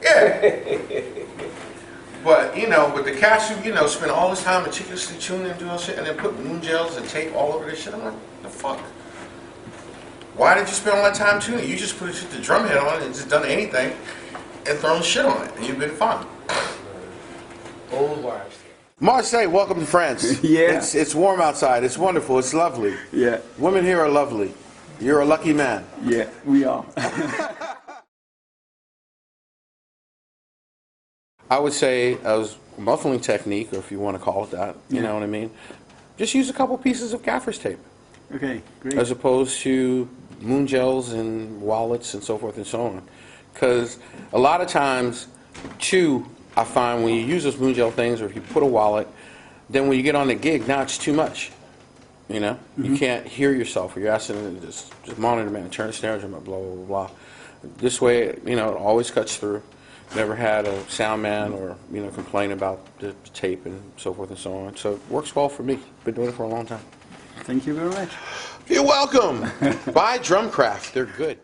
Yeah. But, you know, with the cats who, you know, spend all this time meticulously tuning and doing shit and then put moon gels and tape all over this shit, I'm like, the fuck? Why did you spend all that time tuning? You just put the drum head on and just done anything and thrown shit on it, and you've been fine. Old wives. Marseille, welcome to France. Yeah. It's warm outside. It's wonderful. It's lovely. Yeah. Women here are lovely. You're a lucky man. Yeah, we are. I would say as muffling technique, or if you want to call it that, you know what I mean? Just use a couple pieces of gaffer's tape. Okay, great. As opposed to moon gels and wallets and so forth and so on. Because a lot of times, too, I find when you use those moon gel things, or if you put a wallet, then when you get on the gig, now it's too much. You know? You can't hear yourself, or you're asking to just monitor, man, turn the snare drum up, blah, blah, blah, blah. This way, you know, it always cuts through. Never had a sound man or, you know, complain about the tape and so forth and so on. So it works well for me. Been doing it for a long time. Thank you very much. You're welcome. Buy Drumcraft. They're good.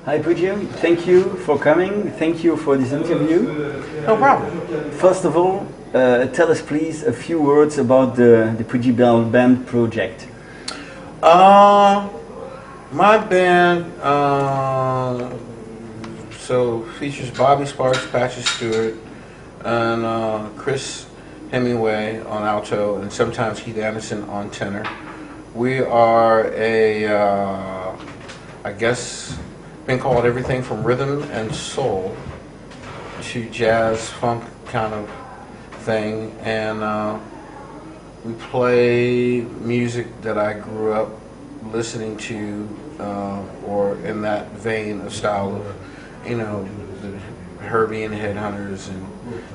Hi Poogie, thank you for coming. Thank you for this interview. No problem. First of all, tell us please a few words about the Poogie Bell band project. My band so features Bobby Sparks, Patrick Stewart, and Chris Hemingway on alto, and sometimes Keith Anderson on tenor. We are I guess, been called everything from rhythm and soul to jazz funk kind of thing, and we play music that I grew up listening to, or in that vein of style of, you know, the Herbie and the Headhunters and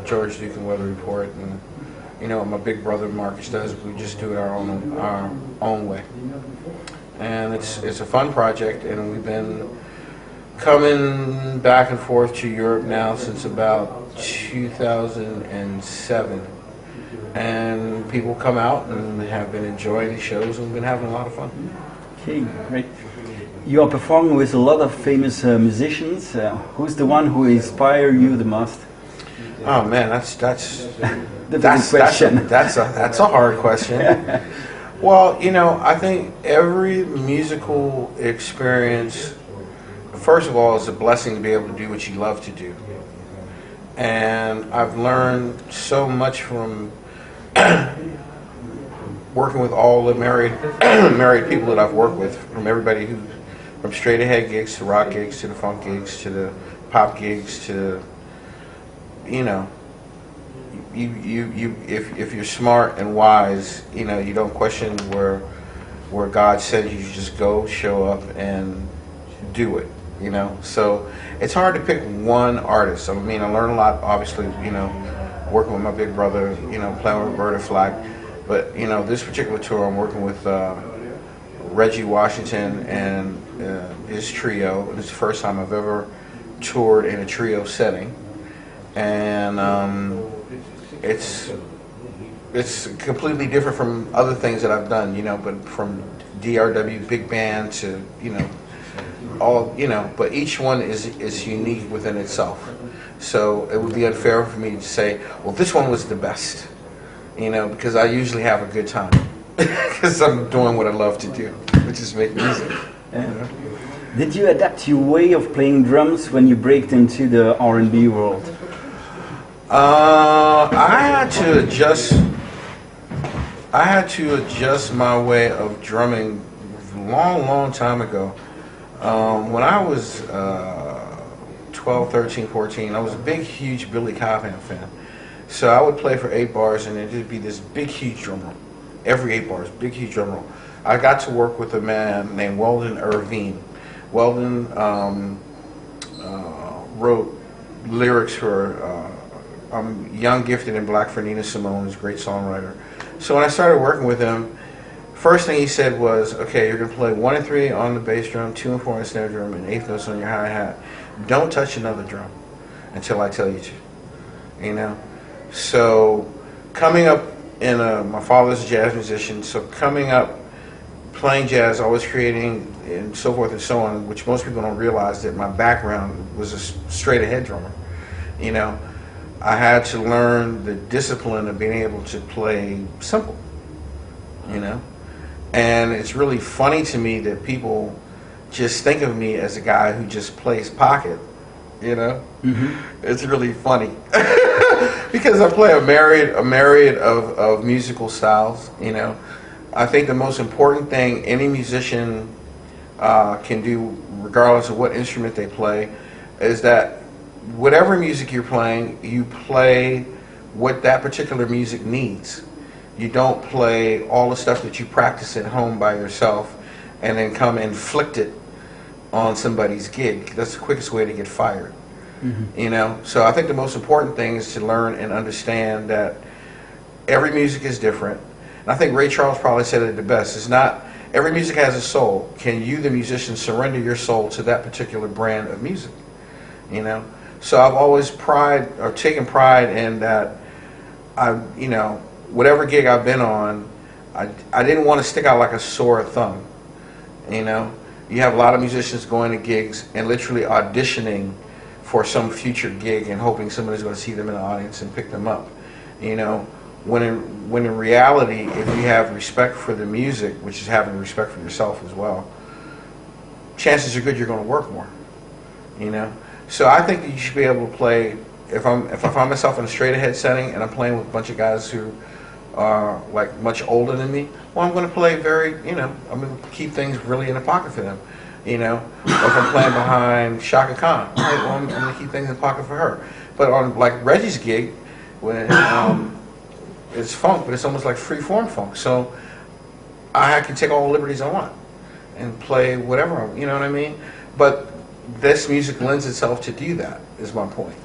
George Duke and Weather Report, and you know what my big brother Marcus does. We just do it our own way, and it's a fun project, and we've been coming back and forth to Europe now since about 2007, and people come out and have been enjoying the shows, and we've been having a lot of fun. Okay, great. You are performing with a lot of famous musicians. Who's the one who inspired you the most? Oh man, that's a question. That's a hard question. Well, you know, I think every musical experience, first of all, it's a blessing to be able to do what you love to do. And I've learned so much from working with all the married people that I've worked with, from everybody from straight ahead gigs to rock gigs to the funk gigs to the pop gigs to, you know, if you're smart and wise, you know, you don't question where God sends you. You just go, show up, and do it. You know, so it's hard to pick one artist. I mean, I learned a lot, obviously, you know, working with my big brother, you know, playing with Roberta Flack. But, you know, this particular tour, I'm working with Reggie Washington and his trio. It's the first time I've ever toured in a trio setting. And it's completely different from other things that I've done, you know, but from DRW big band to, you know, all, you know, but each one is unique within itself. So it would be unfair for me to say, well, this one was the best, you know, because I usually have a good time because I'm doing what I love to do, which is make music. You know? Did you adapt your way of playing drums when you breaked into the R&B world? I had to adjust my way of drumming long time ago. When I was 12, 13, 14, I was a big, huge Billy Cobham fan. So I would play for 8 bars, and there'd be this big, huge drum roll. Every 8 bars, big, huge drum roll. I got to work with a man named Weldon Irvine. Weldon wrote lyrics for Young, Gifted, and Black for Nina Simone, who's a great songwriter. So when I started working with him, first thing he said was, okay, you're going to play 1 and 3 on the bass drum, 2 and 4 on the snare drum, and 8th notes on your hi-hat. Don't touch another drum until I tell you to. You know? So coming up in my father's a jazz musician, so coming up playing jazz, always creating and so forth and so on, which most people don't realize that my background was a straight ahead drummer. You know, I had to learn the discipline of being able to play simple, you know. And it's really funny to me that people just think of me as a guy who just plays pocket, you know. It's really funny because I play a myriad of musical styles, you know. I think the most important thing any musician can do, regardless of what instrument they play, is that whatever music you're playing, you play what that particular music needs. You don't play all the stuff that you practice at home by yourself and then come inflict it on somebody's gig. That's the quickest way to get fired. You know? So I think the most important thing is to learn and understand that every music is different. And I think Ray Charles probably said it the best. It's not, every music has a soul. Can you, the musician, surrender your soul to that particular brand of music? You know? So I've always taken pride in that. You know, whatever gig I've been on, I didn't want to stick out like a sore thumb. You know, you have a lot of musicians going to gigs and literally auditioning for some future gig and hoping somebody's going to see them in the audience and pick them up. You know, when in reality, if you have respect for the music, which is having respect for yourself as well, chances are good you're going to work more. You know. So I think that you should be able to play, if I find myself in a straight ahead setting and I'm playing with a bunch of guys who are like much older than me, well, I'm going to play I'm going to keep things really in the pocket for them, you know. Or if I'm playing behind Chaka Khan, well, I'm going to keep things in the pocket for her. But on like Reggie's gig, when it's funk, but it's almost like free form funk. So I can take all the liberties I want and play whatever, you know what I mean? But this music lends itself to do that, is my point.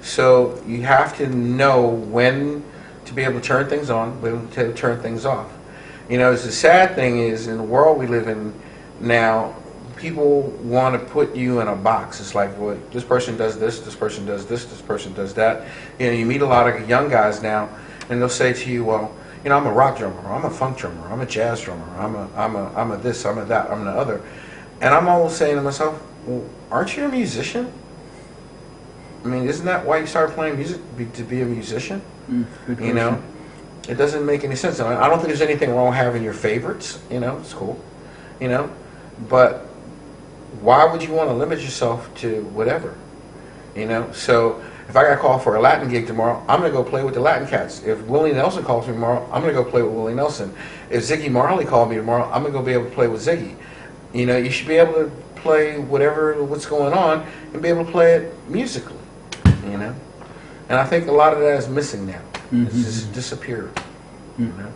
So you have to know when to be able to turn things on, when to turn things off. You know, the sad thing is, in the world we live in now, people want to put you in a box. It's like, well, this person does this person does this person does that. You know, you meet a lot of young guys now, and they'll say to you, well, you know, I'm a rock drummer, or I'm a funk drummer, or I'm a jazz drummer, I'm a this, I'm a that, I'm the other. And I'm always saying to myself, well, aren't you a musician? I mean, isn't that why you started playing music, to be a musician? You know, it doesn't make any sense. I don't think there's anything wrong having your favorites. You know, it's cool. You know, but why would you want to limit yourself to whatever? You know, so if I got called for a Latin gig tomorrow, I'm going to go play with the Latin cats. If Willie Nelson calls me tomorrow, I'm going to go play with Willie Nelson. If Ziggy Marley called me tomorrow, I'm going to go be able to play with Ziggy. You know, you should be able to play what's going on and be able to play it musically, you know. And I think a lot of that is missing now. It's just disappeared. You know?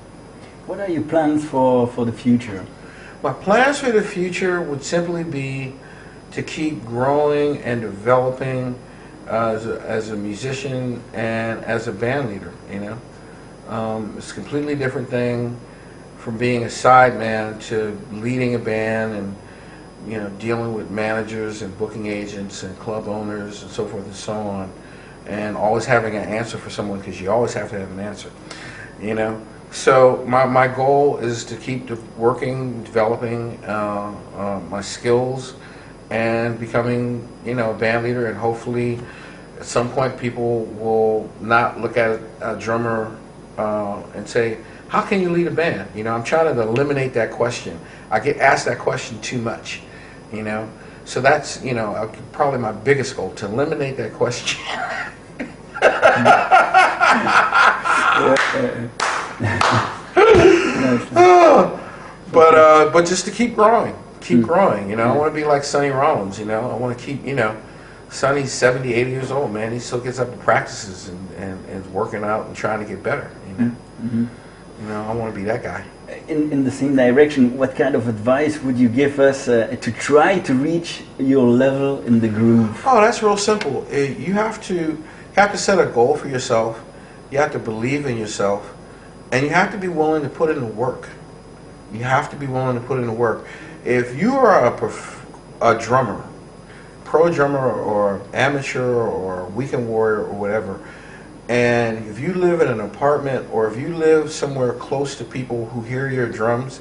What are your plans for the future? My plans for the future would simply be to keep growing and developing as a musician and as a band leader, you know. It's a completely different thing from being a sideman to leading a band and, you know, dealing with managers and booking agents and club owners and so forth and so on, and always having an answer for someone, because you always have to have an answer, you know. So my goal is to keep working, developing my skills and becoming, you know, a band leader, and hopefully at some point people will not look at a drummer and say, how can you lead a band? You know, I'm trying to eliminate that question. I get asked that question too much, you know. So that's, you know, probably my biggest goal, to eliminate that question. But just to keep growing, you know. I want to be like Sonny Rollins, you know. I want to keep, you know, Sonny's 70, 80 years old, man. He still gets up and practices and is working out and trying to get better, you know. You know, I want to be that guy. In the same direction, what kind of advice would you give us to try to reach your level in the groove? Oh, that's real simple. You have to set a goal for yourself. You have to believe in yourself, and you have to be willing to put in the work. You have to be willing to put in the work. If you are a drummer, pro drummer or amateur or weekend warrior or whatever, and if you live in an apartment or if you live somewhere close to people who hear your drums,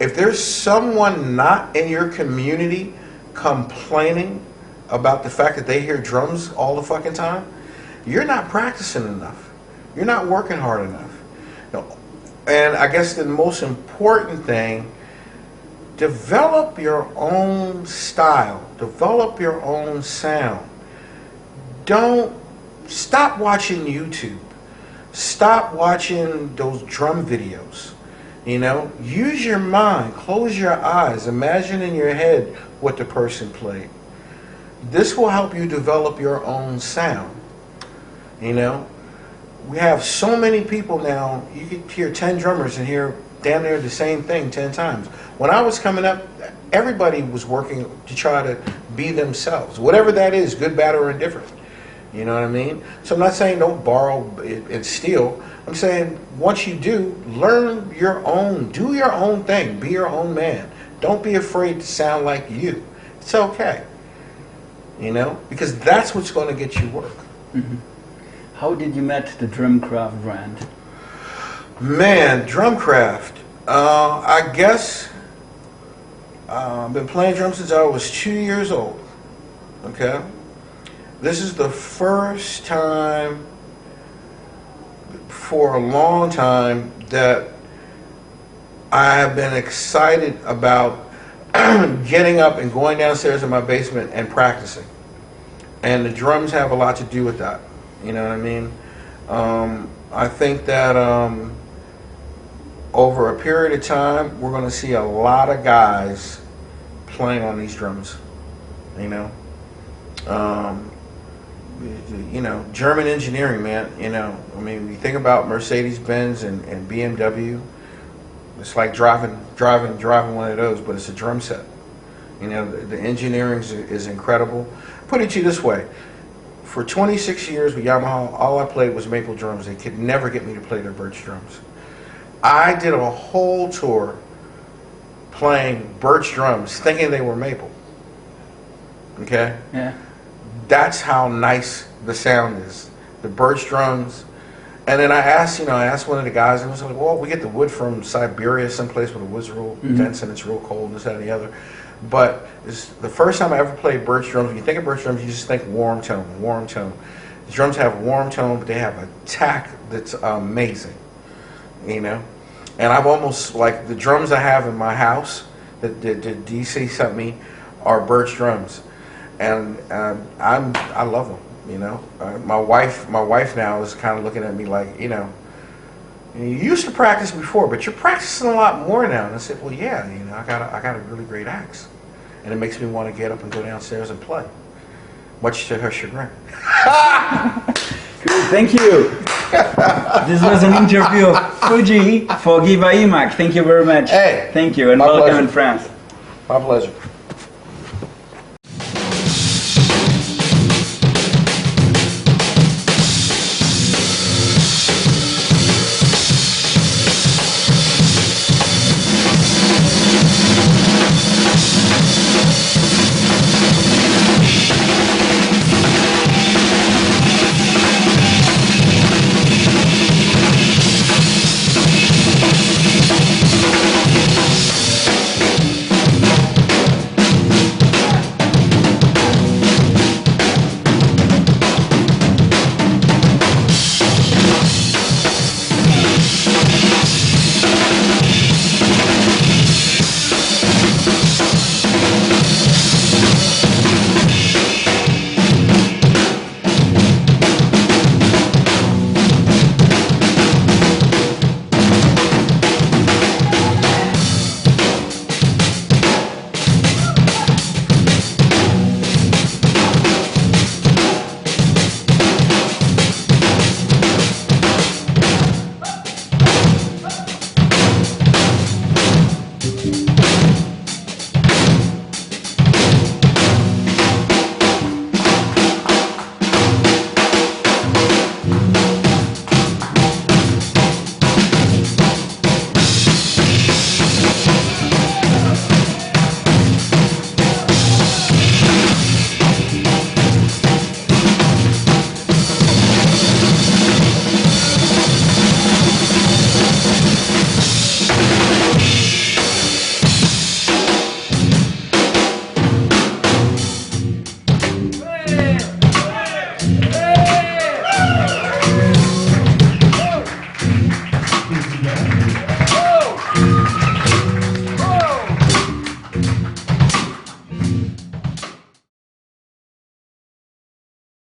if there's someone not in your community complaining about the fact that they hear drums all the fucking time, you're not practicing enough. You're not working hard enough. And I guess the most important thing, develop your own style. Develop your own sound. Don't stop watching YouTube. Stop watching those drum videos. You know, use your mind. Close your eyes. Imagine in your head what the person played. This will help you develop your own sound. You know, we have so many people now. You could hear 10 drummers and hear damn near the same thing 10 times. When I was coming up, everybody was working to try to be themselves, whatever that is, good, bad, or indifferent. You know what I mean? So I'm not saying don't borrow and steal. I'm saying once you do, learn your own, do your own thing, be your own man. Don't be afraid to sound like you. It's okay. You know, because that's what's going to get you work. Mm-hmm. How did you met the Drumcraft brand? Man, Drumcraft. I guess I've been playing drums since I was 2 years old. Okay? This is the first time for a long time that I have been excited about getting up and going downstairs in my basement and practicing. And the drums have a lot to do with that. You know what I mean? I think that over a period of time, we're going to see a lot of guys playing on these drums. You know? You know, German engineering, man. You know, I mean, you think about Mercedes-Benz and BMW. It's like driving one of those, but it's a drum set. You know, the engineering is incredible. Put it to you this way. For 26 years with Yamaha, all I played was maple drums. They could never get me to play their birch drums. I did a whole tour playing birch drums, thinking they were maple. Okay? Yeah. That's how nice the sound is. The birch drums. And then I asked one of the guys, and I was like, well, we get the wood from Siberia, someplace where the wood's real dense and it's real cold and this, that, and the other. But it's the first time I ever played birch drums. When you think of birch drums, you just think warm tone, warm tone. The drums have warm tone, but they have a tack that's amazing, you know? And I've almost, like, the drums I have in my house that DC sent me are birch drums. And I love them, you know? My wife now is kind of looking at me like, you know, you used to practice before, but you're practicing a lot more now. And I said, well, yeah, you know, I got a really great axe, and it makes me want to get up and go downstairs and play, much to her chagrin. Cool, thank you. This was an interview of Fuji for Give Imac. Thank you very much. Hey, thank you, and my welcome pleasure. in France. My pleasure.